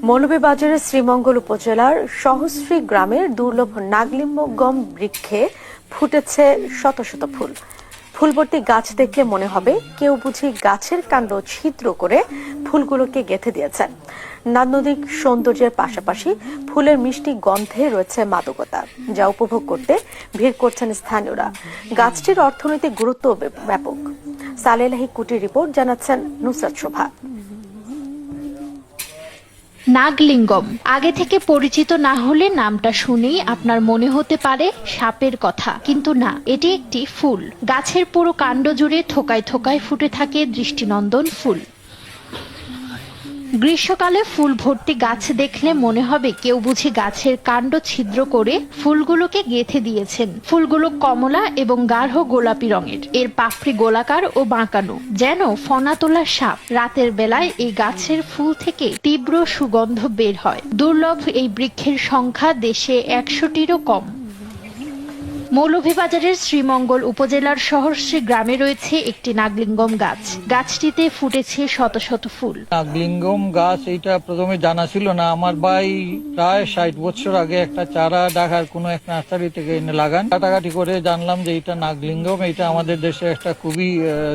মৌলভীবাজারের শ্রীমঙ্গল উপজেলার সহস্রী গ্রামের দুর্লভ নাগলিঙ্গম বৃক্ষে ফুটেছে শত শত ফুল। ফুলভর্তি গাছ দেখলে মনে হবে কেউ বুঝি গাছের কাণ্ড ছিদ্র করে ফুলগুলোকে গেঁথে দিয়েছেন। নান্দনিক সৌন্দর্যের পাশাপাশি ফুলের মিষ্টি গন্ধে রয়েছে মাদকতা, যা উপভোগ করতে ভিড় করছেন স্থানীয়রা। গাছটির অর্থনৈতিক গুরুত্ব ব্যাপক। সালেলাহি কুটির রিপোর্ট জানাচ্ছেন নুসরাত শোভা। নাগলিঙ্গম আগে থেকে পরিচিত না হলে নামটা শুনেই আপনার মনে হতে পারে সাপের কথা, কিন্তু না, এটি একটি ফুল। গাছের পুরো কাণ্ড জুড়ে থোকায় থোকায় ফুটে থাকে দৃষ্টিনন্দন ফুল। গ্রীষ্মকালে ফুল ভর্তি গাছ দেখলে মনে হবে কেউ বুঝি গাছের কাণ্ড ছিদ্র করে ফুলগুলোকে গেঁথে দিয়েছেন। ফুলগুলো কমলা এবং গাঢ় গোলাপি রঙের, এর পাপড়ি গোলাকার ও বাঁকানো, যেন ফনা তোলা সাপ। রাতের বেলায় এই গাছের ফুল থেকে তীব্র সুগন্ধ বের হয়। দুর্লভ এই বৃক্ষের সংখ্যা দেশে 100টিরও কম। মৌলভীবাজারের শ্রীমঙ্গল উপজেলার সহস্রী গ্রামে রয়েছে একটি নাগলিঙ্গম গাছ। গাছটিতে ফুটেছে শত শত ফুল। নাগলিঙ্গম গাছ এইটা প্রথমে জানা ছিল না। আমার ভাই প্রায় 60 বছর আগে একটা চারা ঢাকার কোনো এক নার্সারি থেকে এনে লাগান। কাটাকাটি করে জানলাম যে এটা নাগলিঙ্গম। এটা আমাদের দেশে একটা খুবই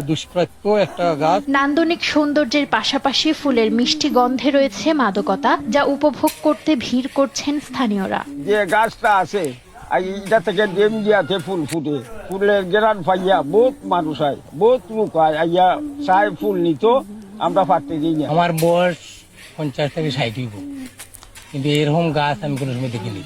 দুষ্প্রাপ্য একটা গাছ। নান্দনিক সৌন্দর্যের পাশাপাশি ফুলের মিষ্টি গন্ধে রয়েছে মাদকতা, যা উপভোগ করতে ভিড় করছেন স্থানীয়রা। যে গাছটা আছে এটা থেকে ডেম দিয়াতে ফুল ফুটে, ফুলের গেরান পাইয়া বহুত মানুষ হয়, বহুত লোক হয় আইয়া চাই ফুল নিত, আমরা পারতে দিই না। আমার বয়স 50 থেকে 60 হইব, কিন্তু এরকম গাছ আমি কোনো সময় দেখিনি।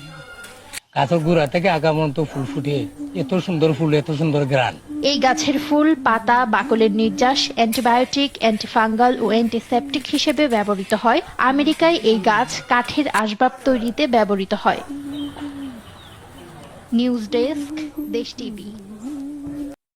গাছের গোড়া থেকে আগা পর্যন্ত ফুল ফুটে, এত সুন্দর ফুল, এত সুন্দর গ্রান। এই গাছের ফুল, পাতা, বাকলের নির্যাস অ্যান্টিবায়োটিক, অ্যান্টিফাঙ্গাল ও অ্যান্টিসেপটিক হিসেবে ব্যবহৃত হয়। আমেরিকায় এই গাছ কাঠের আসবাব তৈরিতে ব্যবহৃত হয়। নিউজ ডেস্ক, দেশ টিভি।